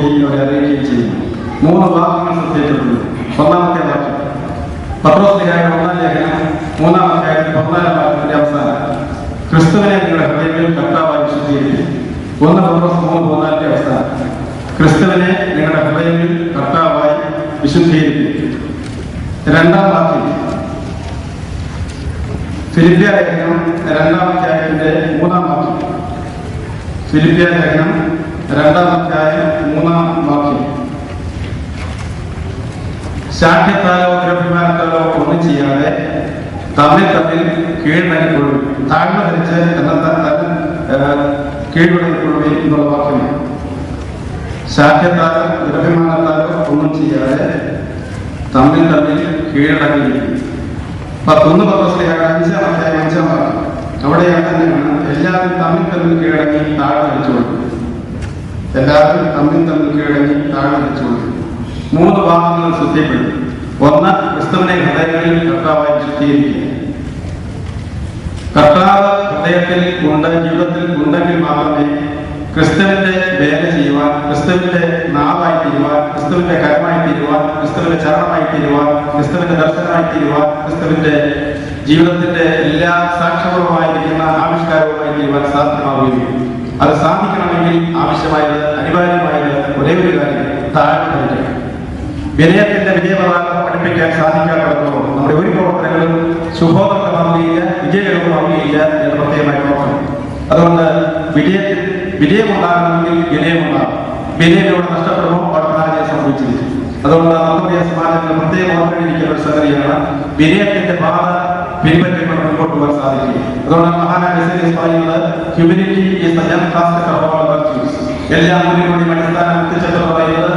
കൂടി അവരെ അറിയിക്കുകയും ചെയ്യുന്നു. 3 വാക്യങ്ങൾ ശ്രദ്ധയിൽപ്പെടുന്നു. ഒന്നാമത്തെ വാക്യം പത്രോസ്ലിഹായുടെ 1-ാം ലേഖനം 3-ാം അധ്യായത്തിൽ 14-ാം വാക്യത്തിന്റെ അവസാനം ക്രിസ്തുവിനെ നിങ്ങളുടെ ഹൃദയങ്ങളിൽ കർത്താവായി വിശുദ്ധീകരിക്കും. 1 പത്രോസ് 3:14 അവസാനം ക്രിസ്തുവിനെ നിങ്ങളുടെ ഹൃദയങ്ങളിൽ കർത്താവായി വിശുദ്ധീകരിക്കും. 2-ാം വാക്യം ഫിലിപ്പിയ ലേഖനം 2-ാം അധ്യായത്തിന്റെ 3-ാം വാക്യം. ഫിലിപ്പിയ ലേഖനം 2-ാം അധ്യായം 3-ാം വാക്യം ശാഠ്യത്താലോ ദുരഭിമാനത്താലോ ഒന്നും ചെയ്യാതെ തമ്മിൽ കീഴ്വഴങ്ങിക്കൊള്ളും, താഴ്മ ധരിച്ച് കീഴ്വഴങ്ങിക്കൊള്ളുകയും എന്നുള്ള വാക്യമാണ്. ശാഠ്യത്താലോ ദുരഭിമാനത്താലോ ഒന്നും ചെയ്യാതെ തമ്മിൽ കീഴടങ്ങിയിരിക്കും. 1 പത്രോസ്ലിഹായുടെ 5-ാം അധ്യായം 5-ാം വാക്യം അവിടെ തന്നെയാണ് എല്ലാവരും തമ്മിൽ കീഴടങ്ങി താഴ്മ ധരിച്ചു കൊടുക്കും. എല്ലാവരും തമ്മിൽ കീഴടങ്ങി താഴ്മ ധരിച്ചു കൊടുക്കും. 3 വാക്യങ്ങൾ ശ്രദ്ധയിൽപ്പെടും. 1 ക്രിസ്തുവിനെ ഹൃദയങ്ങളിൽ കർത്താവായി വിശുദ്ധീകരിക്കുക. കർത്താവ് ഹൃദയത്തിൽ ജീവിതത്തിൽ ഉണ്ടെങ്കിൽ മാത്രമേ ക്രിസ്തുവിന്റെ വേല ചെയ്യുവാൻ, ക്രിസ്തുവിന്റെ നാവായി തീരുവാൻ, ക്രിസ്തുവിന്റെ കരമായി തീരുവാൻ, ക്രിസ്തുവിന്റെ ചരണമായി തീരുവാൻ, ക്രിസ്തുവിന്റെ ദർശനമായി തീരുവാൻ, ക്രിസ്തുവിന്റെ ജീവിതത്തിന്റെ എല്ലാ സാക്ഷ്യപൂർവമായിരിക്കുന്ന ആവിഷ്കാരവുമായി തീരുവാൻ സാധ്യമാവുകയും. അത് സാധിക്കണമെങ്കിൽ ആവശ്യമായത്, അനിവാര്യമായത് ഒരേ ഒരു കാര്യം, താഴ്മ. വിനയത്തിന്റെ വിജയപതാകം പഠിപ്പിക്കാൻ സാധിക്കാത്തപ്പോൾ നമ്മുടെ ഒരു പ്രവർത്തനങ്ങളും ശുഭോദരമാവുകയില്ല, വിജയകരമാവുകയില്ല എന്ന് പ്രത്യേകമായി ഓർക്കണം. അതുകൊണ്ട് വിജയമുണ്ടാകണമെങ്കിൽ വിനയമുണ്ടാകും. വിനയം ഇവിടെ നഷ്ടപ്പെടുമ്പോൾ പരാജയം സംഭവിച്ചിരിക്കും. അതുകൊണ്ട് നമ്മുടെ സമാജത്തിന് പ്രത്യേകം ഓർമ്മിരിക്കുന്ന ഒരു സംഗതിയാണ് വിനയത്തിന്റെ പാത പിൻപറ്റിക്കൊണ്ട് മുമ്പോട്ട് പോകാൻ സാധിക്കും. അതുകൊണ്ട് മഹാനായ പറയുന്നത് ഹ്യൂമിനിറ്റി ഈസ് ദ ജം കാസ്റ്റ് ഓഫ് ഓൾ വെർച്യൂസ്. എല്ലാ മൂല്യങ്ങളുടെയും അടിസ്ഥാനം എത്തിച്ചെന്ന് പറയുന്നത്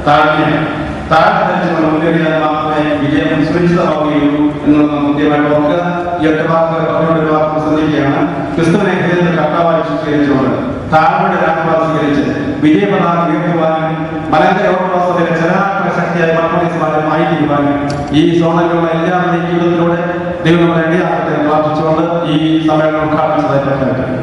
താഴ്മയാണ്. താഴ്മ മുന്നേറിയാൽ മാത്രമേ വിജയം സുരക്ഷിതമാവുകയുള്ളൂ എന്നുള്ളത് നാം കൃത്യമായിട്ട് ഓർക്കുക. ഈ 8 വാക്കുകൾ ശ്രദ്ധിക്കുകയാണ്. ക്രിസ്തുവിനെ ഹൃദയത്തിൽ കർത്താവായി വിശുദ്ധീകരിച്ചുകൊണ്ട് താഴ്മയുടെ രാജ്യഭാഗം സ്വീകരിച്ച് വിജയപതാക ഉയർത്തുവാനും മലങ്കര യോഗപ്രവർത്തകരുടെ ചലനാത്മക ശക്തിയായി മലപ്പുറം സമാജമായി തീരുവാനും ഈ സോണലിലുള്ള എല്ലാവരുടെയും ജീവിതത്തിലൂടെ ദൈവം നമ്മളെ ഇടയാക്കട്ടെ പ്രാർത്ഥിച്ചുകൊണ്ട് ഈ സമ്മേളനം ഉദ്ഘാടനം ചെയ്തതായി